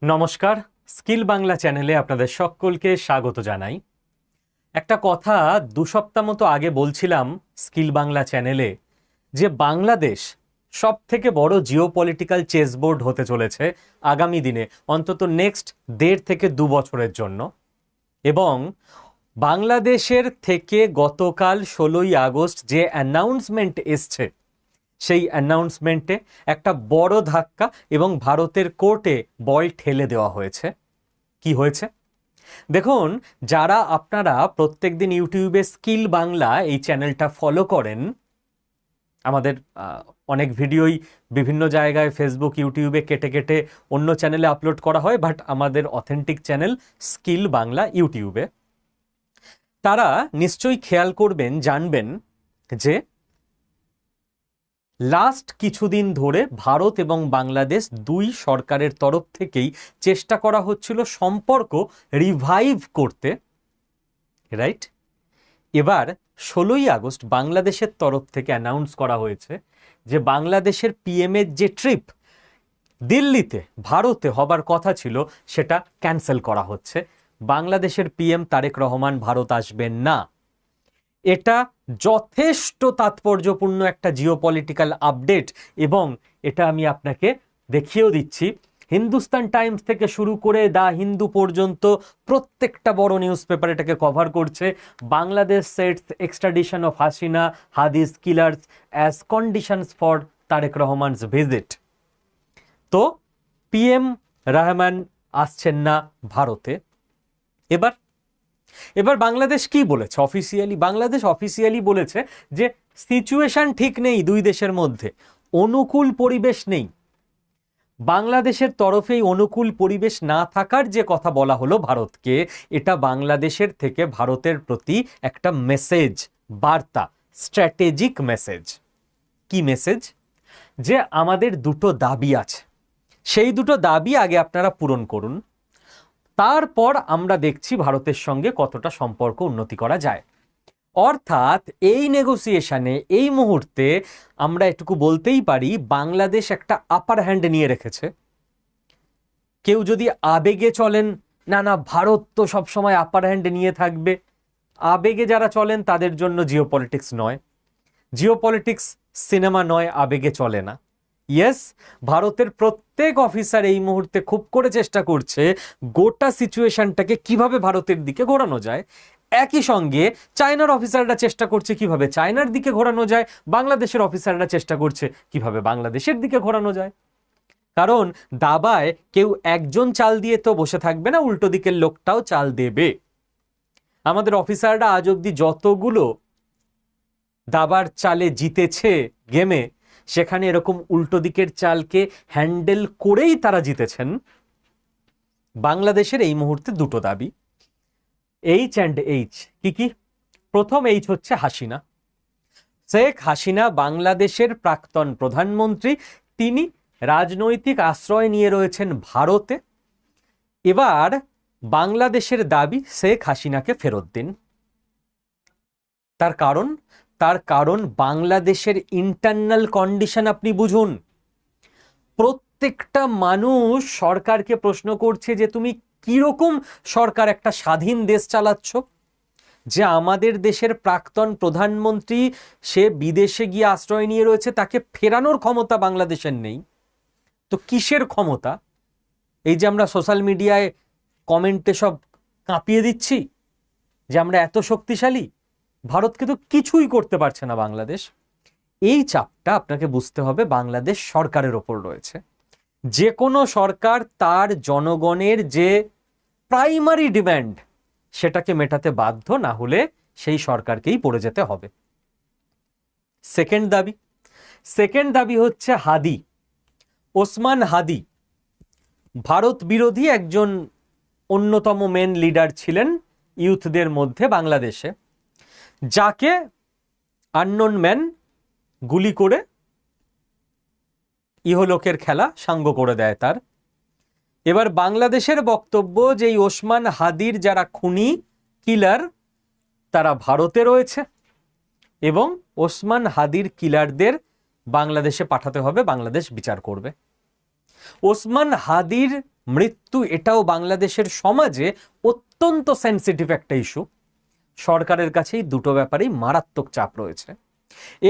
নমস্কার, স্কিল বাংলা চ্যানেলে আপনাদের সকলকে স্বাগত জানাই। একটা কথা 2 সপ্তাহ মতো আগে বলছিলাম স্কিল বাংলা চ্যানেলে যে বাংলাদেশ সব থেকে বড় জিওপলিটিক্যাল চেসবোর্ড হতে চলেছে আগামী দিনে, অন্তত নেক্সট 1.5 থেকে 2 বছরের জন্য। এবং বাংলাদেশের থেকে গতকাল 16ই আগস্ট যে অ্যানাউন্সমেন্ট এসছে, সেই অ্যানাউন্সমেন্টে একটা বড় ধাক্কা এবং ভারতের কোর্টে বল ঠেলে দেওয়া হয়েছে। কি হয়েছে দেখুন। যারা আপনারা প্রত্যেকদিন ইউটিউবে স্কিল বাংলা এই চ্যানেলটা ফলো করেন, আমাদের অনেক ভিডিওই বিভিন্ন জায়গায় ফেসবুক ইউটিউবে কেটে কেটে অন্য চ্যানেলে আপলোড করা হয়, বাট আমাদের অথেন্টিক চ্যানেল স্কিল বাংলা ইউটিউবে, তারা নিশ্চয়ই খেয়াল করবেন, জানবেন যে লাস্ট কিছুদিন ধরে ভারত এবং বাংলাদেশ দুই সরকারের তরফ থেকেই চেষ্টা করা হচ্ছিল সম্পর্ক রিভাইভ করতে, রাইট? এবার 16ই আগস্ট বাংলাদেশের তরফ থেকে অ্যানাউন্স করা হয়েছে যে বাংলাদেশের পিএমের যে ট্রিপ দিল্লিতে ভারতে হবার কথা ছিল সেটা ক্যান্সেল করা হচ্ছে। বাংলাদেশের পিএম তারেক রহমান ভারত আসবেন না। এটা যথেষ্ট তাৎপর্যপূর্ণ একটা জিওপলিটিক্যাল আপডেট, এবং এটা আমি আপনাকে দেখিয়েও দিচ্ছি। হিন্দুস্তান টাইমস থেকে শুরু করে দ্য হিন্দু পর্যন্ত প্রত্যেকটা বড় নিউজ পেপার এটাকে কভার করছে। Bangladesh sets extradition of Hasina Hadi's killers as conditions for Tarek Rahman's visit. তো পিএম রহমান আসছেন না ভারতে। এবার বাংলাদেশ কি বলেছে অফিসিয়ালি? বাংলাদেশ অফিসিয়ালি বলেছে যে সিচুয়েশন ঠিক নেই, দুই দেশের মধ্যে অনুকূল পরিবেশ নেই। বাংলাদেশের তরফেই অনুকূল পরিবেশ না থাকার যে কথা বলা হলো ভারতকে, এটা বাংলাদেশের থেকে ভারতের প্রতি একটা মেসেজ, বার্তা, স্ট্র্যাটেজিক মেসেজ। কি মেসেজ? যে আমাদের দুটো দাবি আছে, সেই দুটো দাবি আগে আপনারা পূরণ করুন, তারপর আমরা দেখছি ভারতের সঙ্গে কতটা সম্পর্ক উন্নতি করা যায়। অর্থাৎ এই নেগোসিয়েশনে এই মুহূর্তে আমরা এটুকু বলতেই পারি বাংলাদেশ একটা আপার হ্যান্ড নিয়ে রেখেছে। কেউ যদি আবেগে চলেন, না ভারত তো সবসময় আপার হ্যান্ড নিয়ে থাকবে, আবেগে যারা চলেন তাদের জন্য জিওপলিটিক্স নয়, জিওপলিটিক্স সিনেমা নয়, আবেগে চলে না। ইয়েস, ভারতের প্রত্যেক অফিসার এই মুহূর্তে খুব করে চেষ্টা করছে গোটা সিচুয়েশনটাকে কিভাবে ভারতের দিকে ঘোরানো যায়। একই সঙ্গে চায়নার অফিসাররা চেষ্টা করছে কিভাবে চায়নার দিকে ঘোরানো যায়, বাংলাদেশের অফিসাররা চেষ্টা করছে কিভাবে বাংলাদেশের দিকে ঘোরানো যায়। কারণ দাবায় কেউ একজন চাল দিয়ে তো বসে থাকবে না, উল্টো দিকের লোকটাও চাল দেবে। আমাদের অফিসাররা আজ অব্দি যতগুলো দাবার চালে জিতেছে গেমে, সেখানে এরকম উল্টো দিকের চালকে হ্যান্ডেল করেই তারা জিতেছেন। বাংলাদেশের এই মুহূর্তে দুটো দাবি, এইচ অ্যান্ড এইচ। কি? প্রথম এইচ হচ্ছে হাসিনা। শেখ হাসিনা বাংলাদেশের প্রাক্তন প্রধানমন্ত্রী, তিনি রাজনৈতিক আশ্রয় নিয়ে রয়েছেন ভারতে। এবার বাংলাদেশের দাবি শেখ হাসিনাকে ফেরত দিন। তার কারণ বাংলাদেশের ইন্টারনাল কন্ডিশন আপনি বুঝুন। প্রত্যেকটা মানুষ সরকারকে প্রশ্ন করছে যে তুমি কিরকম সরকার, একটা স্বাধীন দেশ চালাচ্ছ, যে আমাদের দেশের প্রাক্তন প্রধানমন্ত্রী সে বিদেশে গিয়ে আশ্রয় নিয়ে রয়েছে, তাকে ফেরানোর ক্ষমতা বাংলাদেশের নেই। তো কিসের ক্ষমতা? এই যে আমরা সোশ্যাল মিডিয়ায় কমেন্টে সব কাঁপিয়ে দিচ্ছি যে আমরা এত শক্তিশালী, ভারতকে তো কিছুই করতে পারছে না বাংলাদেশ। এই চাপটা আপনাকে বুঝতে হবে বাংলাদেশ সরকারের ওপর রয়েছে। যে কোনো সরকার তার জনগণের যে প্রাইমারি ডিমান্ড সেটাকে মেটাতে বাধ্য, না হলে সেই সরকারকেই পড়ে যেতে হবে। সেকেন্ড দাবি হচ্ছে হাদি, ওসমান হাদি। ভারত বিরোধী একজন অন্যতম মেন লিডার ছিলেন ইউথদের মধ্যে বাংলাদেশে, যাকে আননোন ম্যান গুলি করে ইহলোকের খেলা সাঙ্গ করে দেয় তার। এবার বাংলাদেশের বক্তব্য যে এই ওসমান হাদির যারা খুনি কিলার তারা ভারতে রয়েছে এবং ওসমান হাদির কিলারদের বাংলাদেশে পাঠাতে হবে, বাংলাদেশ বিচার করবে। ওসমান হাদির মৃত্যু এটাও বাংলাদেশের সমাজে অত্যন্ত সেন্সিটিভ একটা ইস্যু। সরকারের কাছেই দুটো ব্যাপারেই মারাত্মক চাপ রয়েছে।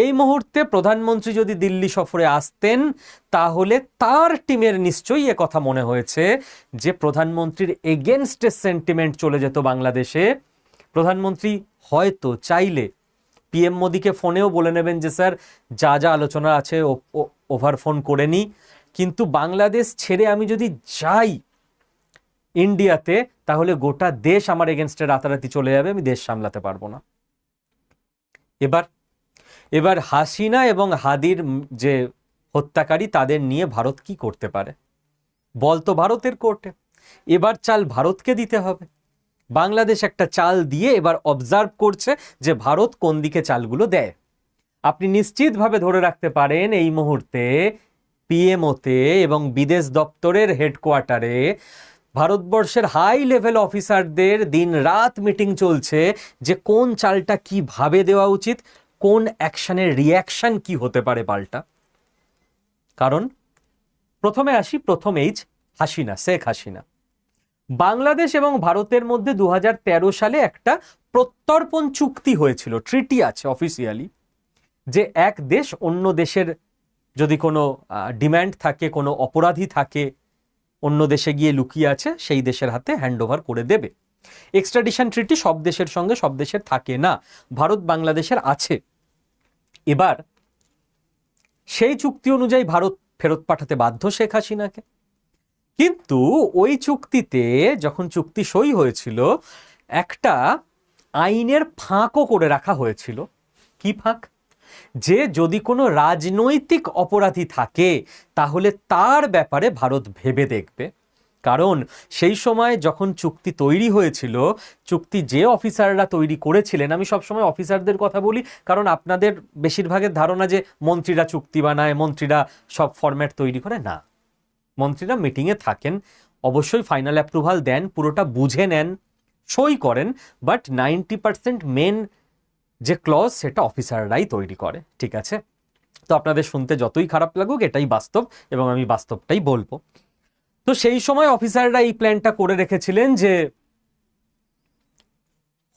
এই মুহূর্তে প্রধানমন্ত্রী যদি দিল্লি সফরে আসতেন তাহলে তার টিমের নিশ্চয়ই কথা মনে হয়েছে যে প্রধানমন্ত্রীর এগেনস্টে সেন্টিমেন্ট চলে যেত বাংলাদেশে। প্রধানমন্ত্রী হয়তো চাইলে পিএম মোদিকে ফোনেও বলে নেবেন যে স্যার যা যা আলোচনা আছে ওভার ফোন করে নি, কিন্তু বাংলাদেশ ছেড়ে আমি যদি যাই ইন্ডিয়াতে তাহলে গোটা দেশ আমার এগেনস্টে রাতারাতি চলে যাবে, আমি দেশ সামলাতে পারবো না। এবার হাসিনা এবং হাদির যে হত্যাকারী তাদের নিয়ে ভারত কি করতে পারে? বল তো ভারতের কোর্টে। এবার চাল ভারতকে দিতে হবে। বাংলাদেশ একটা চাল দিয়ে এবার অবজার্ভ করছে যে ভারত কোন দিকে চালগুলো দেয়। আপনি নিশ্চিতভাবে ধরে রাখতে পারেন এই মুহূর্তে পিএমওতে এবং বিদেশ দপ্তরের হেডকোয়ার্টারে ভারতবর্ষের হাই লেভেল অফিসারদের দিন রাত মিটিং চলছে যে কোন চালটা কিভাবে দেওয়া উচিত, কোন অ্যাকশনের রিয়াকশন কি হতে পারে পাল্টা। কারণ প্রথমে আসি, প্রথম এইজ হাসিনা, শেখ হাসিনা। বাংলাদেশ এবং ভারতের মধ্যে 2013 সালে একটা প্রত্যর্পণ চুক্তি হয়েছিল, ট্রিটি আছে অফিসিয়ালি, যে এক দেশ অন্য দেশের যদি কোনো ডিম্যান্ড থাকে, কোনো অপরাধী থাকে অন্য দেশে গিয়ে লুকিয়ে আছে, সেই দেশের হাতে হ্যান্ডওভার করে দেবে। এক্সট্রাডিশন ট্রিটি সব দেশের সঙ্গে সব দেশের থাকে না, ভারত বাংলাদেশের আছে। এবার সেই চুক্তি অনুযায়ী ভারত ফেরত পাঠাতে বাধ্য শেখ হাসিনাকে। কিন্তু ওই চুক্তিতে যখন চুক্তি সই হয়েছিল একটা আইনের ফাঁকও করে রাখা হয়েছিল। কি ফাঁক? যে যদি কোনো রাজনৈতিক অপরাধী থাকে তাহলে তার ব্যাপারে ভারত ভেবে দেখবে। কারণ সেই সময় যখন চুক্তি তৈরি হয়েছিল, চুক্তি যে অফিসাররা তৈরি করেছিলেন, আমি সবসময় অফিসারদের কথা বলি কারণ আপনাদের বেশিরভাগের ধারণা যে মন্ত্রীরা চুক্তি বানায়, মন্ত্রীরা সব ফরম্যাট তৈরি করে। না, মন্ত্রীরা মিটিংয়ে থাকেন, অবশ্যই ফাইনাল অ্যাপ্রুভাল দেন, পুরোটা বুঝে নেন, সই করেন, বাট 90% মেন যে ক্লজ সেটা অফিসাররাই তৈরি করে। ঠিক আছে? তো আপনাদের শুনতে যতই খারাপ লাগুক এটাই বাস্তব এবং আমি বাস্তবটাই বলবো। তো সেই সময় অফিসাররা এই প্ল্যানটা করে রেখেছিলেন যে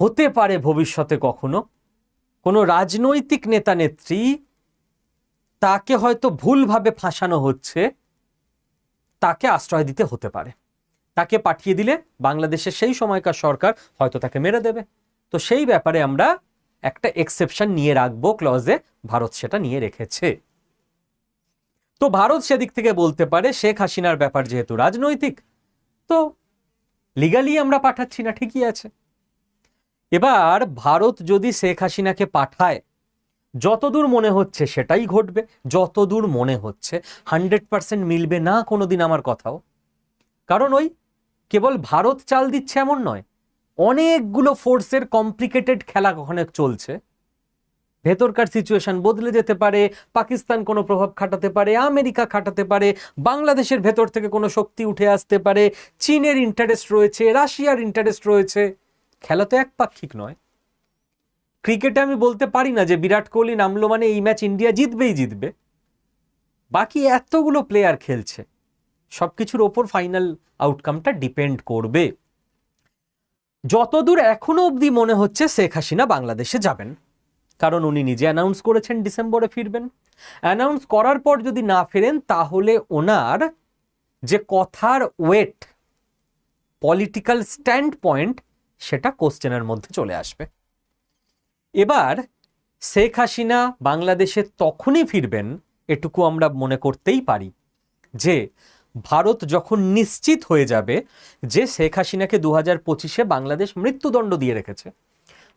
হতে পারে ভবিষ্যতে কখনো কোনো রাজনৈতিক নেতা নেত্রী তাকে হয়তো ভুলভাবে ফাঁসানো হচ্ছে, তাকে আশ্রয় দিতে হতে পারে, তাকে পাঠিয়ে দিলে বাংলাদেশের সেই সময়কার সরকার হয়তো তাকে মেরে দেবে। তো সেই ব্যাপারে আমরা একটা এক্সেপশন নিয়ে রাখবো ক্লজে, ভারত সেটা নিয়ে রেখেছে। তো ভারত সেদিক থেকে বলতে পারে শেখ হাসিনার ব্যাপার যেহেতু রাজনৈতিক, তো লিগালি আমরা পাঠাচ্ছি না, ঠিকই আছে। এবার ভারত যদি শেখ হাসিনাকে পাঠায়, যতদূর মনে হচ্ছে সেটাই ঘটবে, যতদূর মনে হচ্ছে 100% মিলবে না কোনোদিন আমার কথাও। কারণ ওই কেবল ভারত চাল দিচ্ছে এমন নয়, অনেকগুলো ফোর্সের কমপ্লিকেটেড খেলা ওখানে চলছে। ভেতরকার সিচুয়েশন বদলে যেতে পারে, পাকিস্তান কোনো প্রভাব খাটাতে পারে, আমেরিকা খাটাতে পারে, বাংলাদেশের ভেতর থেকে কোনো শক্তি উঠে আসতে পারে, চীনের ইন্টারেস্ট রয়েছে, রাশিয়ার ইন্টারেস্ট রয়েছে। খেলা তো একপাক্ষিক নয়। ক্রিকেটে আমি বলতে পারি না যে বিরাট কোহলি নামলো মানে এই ম্যাচ ইন্ডিয়া জিতবেই জিতবে। বাকি এতগুলো প্লেয়ার খেলছে, সবকিছুর ওপর ফাইনাল আউটকামটা ডিপেন্ড করবে। যতদূর এখনো অবধি মনে হচ্ছে শেখ হাসিনা বাংলাদেশে যাবেন, কারণ উনি নিজে অ্যানাউন্স করেছেন ডিসেম্বরে ফিরবেন। অ্যানাউন্স করার পর যদি না ফেরেন তাহলে ওনার যে কথার ওয়েট, পলিটিক্যাল স্ট্যান্ড পয়েন্ট, সেটা কোশ্চেনের মধ্যে চলে আসবে। এবার শেখ হাসিনা বাংলাদেশে তখনই ফিরবেন, এটুকু আমরা মনে করতেই পারি যে ভারত যখন নিশ্চিত হয়ে যাবে যে শেখ হাসিনাকে 2025-এ বাংলাদেশ মৃত্যুদণ্ড দিয়ে রেখেছে।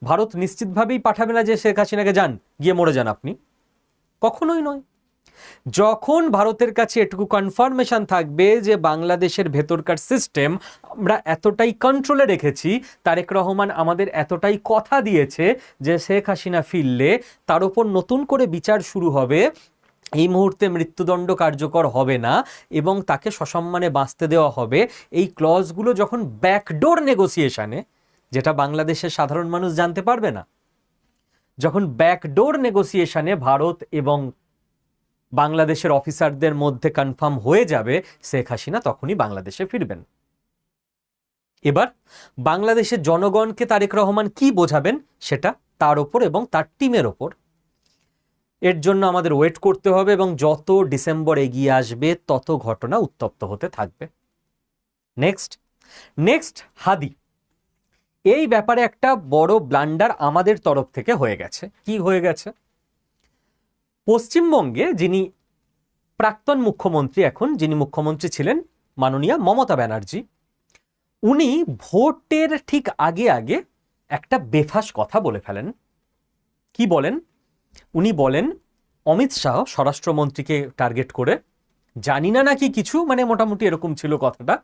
ভারত নিশ্চিতভাবেই পাঠাবে না যে শেখ হাসিনাকে যান, গিয়ে মরে যান আপনি, কখনোই নয়। যখন ভারতের কাছে এটুকু কনফার্মেশন থাকবে যে বাংলাদেশের ভেতরকার সিস্টেম আমরা এতটাই কন্ট্রোলে রেখেছি, তারেক রহমান আমাদের এতটাই কথা দিয়েছে যে শেখ হাসিনা ফিরলে তার উপর নতুন করে বিচার শুরু হবে, এই মুহূর্তে মৃত্যুদণ্ড কার্যকর হবে না এবং তাকে সসম্মানে বাঁচতে দেওয়া হবে, এই ক্লজগুলো যখন ব্যাকডোর নেগোসিয়েশনে, যেটা বাংলাদেশের সাধারণ মানুষ জানতে পারবে না, যখন ব্যাকডোর নেগোসিয়েশনে ভারত এবং বাংলাদেশের অফিসারদের মধ্যে কনফার্ম হয়ে যাবে শেখ হাসিনা তখনই বাংলাদেশে ফিরবেন। এবার বাংলাদেশের জনগণকে তারেক রহমান কি বোঝাবেন সেটা তার ওপর এবং তার টিমের ওপর। এর জন্য আমাদের ওয়েট করতে হবে এবং যত ডিসেম্বর এগিয়ে আসবে তত ঘটনা উত্তপ্ত হতে থাকবে। নেক্সট হাদি। এই ব্যাপারে একটা বড় ব্লান্ডার আমাদের তরফ থেকে হয়ে গেছে। কি হয়ে গেছে? পশ্চিমবঙ্গে যিনি প্রাক্তন মুখ্যমন্ত্রী, এখন যিনি মুখ্যমন্ত্রী ছিলেন মাননীয়া মমতা ব্যানার্জি, উনি ভোটের ঠিক আগে আগে একটা বেফাস কথা বলে ফেলেন। কি বলেন? উনি বলেন অমিত শাহ স্বরাষ্ট্রমন্ত্রীকে টার্গেট করে, জানি না নাকি কিছু, মানে মোটামুটি এরকম ছিল কথাটা,